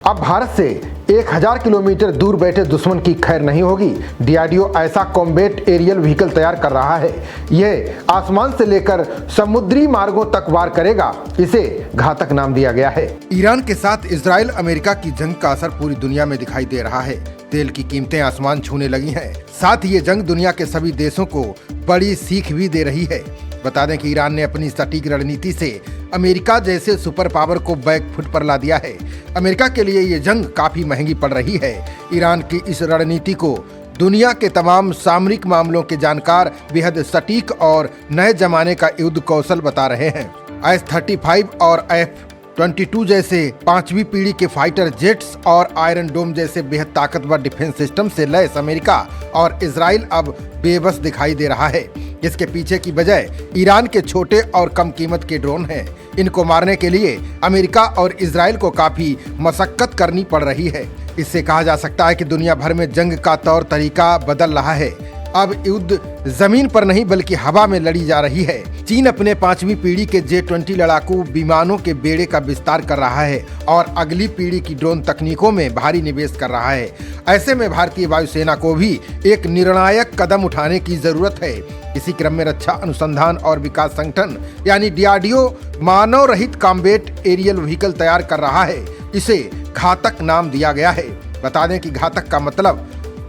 अब भारत से 1000 किलोमीटर दूर बैठे दुश्मन की खैर नहीं होगी। डीआरडीओ ऐसा कॉम्बैट एरियल व्हीकल तैयार कर रहा है। यह आसमान से लेकर समुद्री मार्गों तक वार करेगा। इसे घातक नाम दिया गया है। ईरान के साथ इजराइल अमेरिका की जंग का असर पूरी दुनिया में दिखाई दे रहा है। तेल की कीमतें आसमान छूने लगी हैं। साथ ही ये जंग दुनिया के सभी देशों को बड़ी सीख भी दे रही है। बता दें कि ईरान ने अपनी सटीक रणनीति से अमेरिका जैसे सुपर पावर को बैकफुट पर ला दिया है। अमेरिका के लिए ये जंग काफी महंगी पड़ रही है। ईरान की इस रणनीति को दुनिया के तमाम सामरिक मामलों के जानकार बेहद सटीक और नए जमाने का युद्ध कौशल बता रहे हैं। S-35 और F-22 जैसे 5वीं पीढ़ी के फाइटर जेट्स और आयरन डोम जैसे बेहद ताकतवर डिफेंस सिस्टम से लैस अमेरिका और इजराइल अब बेबस दिखाई दे रहा है। इसके पीछे की वजह ईरान के छोटे और कम कीमत के ड्रोन हैं। इनको मारने के लिए अमेरिका और इजराइल को काफी मशक्कत करनी पड़ रही है। इससे कहा जा सकता है कि दुनिया भर में जंग का तौर तरीका बदल रहा है। अब युद्ध जमीन पर नहीं बल्कि हवा में लड़ी जा रही है। चीन अपने 5वीं पीढ़ी के J-20 लड़ाकू विमानों के बेड़े का विस्तार कर रहा है और अगली पीढ़ी की ड्रोन तकनीकों में भारी निवेश कर रहा है। ऐसे में भारतीय वायुसेना को भी एक निर्णायक कदम उठाने की जरूरत है। इसी क्रम में रक्षा अनुसंधान और विकास संगठन यानी DRDO मानव रहित कॉम्बैट एरियल व्हीकल तैयार कर रहा है। इसे घातक नाम दिया गया है। बता दें कि घातक का मतलब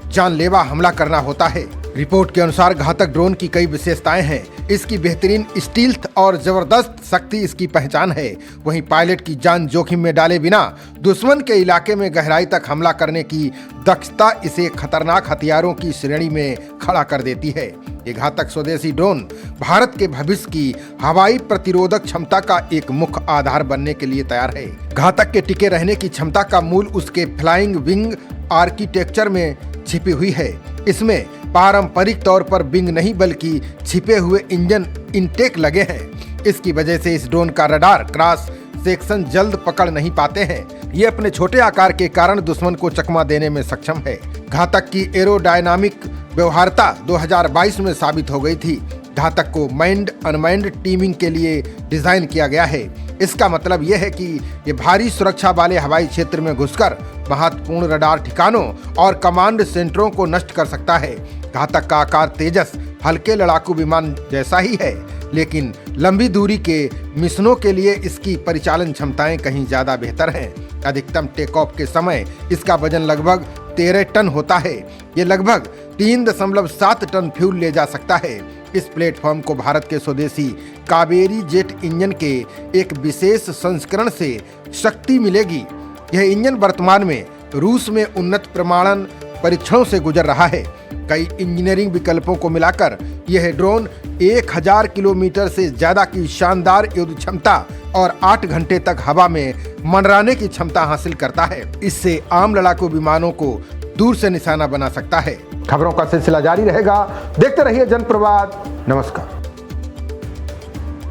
जानलेवा हमला करना होता है। रिपोर्ट के अनुसार घातक ड्रोन की कई विशेषताएं हैं। इसकी बेहतरीन स्टील्थ और जबरदस्त शक्ति इसकी पहचान है। वहीं पायलट की जान जोखिम में डाले बिना दुश्मन के इलाके में गहराई तक हमला करने की दक्षता इसे खतरनाक हथियारों की श्रेणी में खड़ा कर देती है। ये घातक स्वदेशी ड्रोन भारत के भविष्य की हवाई प्रतिरोधक क्षमता का एक मुख्य आधार बनने के लिए तैयार है। घातक के टिके रहने की क्षमता का मूल उसके फ्लाइंग विंग आर्किटेक्चर में छिपी हुई है। इसमें पारंपरिक तौर पर विंग नहीं बल्कि छिपे हुए इंजन इनटेक लगे हैं। इसकी वजह से इस ड्रोन का रडार क्रॉस सेक्शन जल्द पकड़ नहीं पाते हैं। ये अपने छोटे आकार के कारण दुश्मन को चकमा देने में सक्षम है। घातक की एरोडायनामिक व्यवहार्यता 2022 में साबित हो गई थी। घातक को मैन्ड अनमैन्ड टीमिंग के लिए डिजाइन किया गया है। इसका मतलब यह है कि ये भारी सुरक्षा वाले हवाई क्षेत्र में घुसकर महत्वपूर्ण रडार ठिकानों और कमांड सेंटरों को नष्ट कर सकता है। घातक का आकार तेजस हल्के लड़ाकू विमान जैसा ही है, लेकिन लंबी दूरी के मिशनों के लिए इसकी परिचालन क्षमताएं कहीं ज्यादा बेहतर हैं। अधिकतम टेक ऑफ के समय इसका वजन लगभग 13 टन होता है। ये लगभग 3.7 टन फ्यूल ले जा सकता है। इस प्लेटफॉर्म को भारत के स्वदेशी कावेरी जेट इंजन के एक विशेष संस्करण से शक्ति मिलेगी। यह इंजन वर्तमान में रूस में उन्नत प्रमाणन परीक्षणों से गुजर रहा है। कई इंजीनियरिंग विकल्पों को मिलाकर यह ड्रोन 1000 किलोमीटर से ज्यादा की शानदार युद्ध क्षमता और 8 घंटे तक हवा में मंडराने की क्षमता हासिल करता है। इससे आम लड़ाकू विमानों को दूर से निशाना बना सकता है। खबरों का सिलसिला जारी रहेगा। देखते रहिए जनप्रवाद। नमस्कार।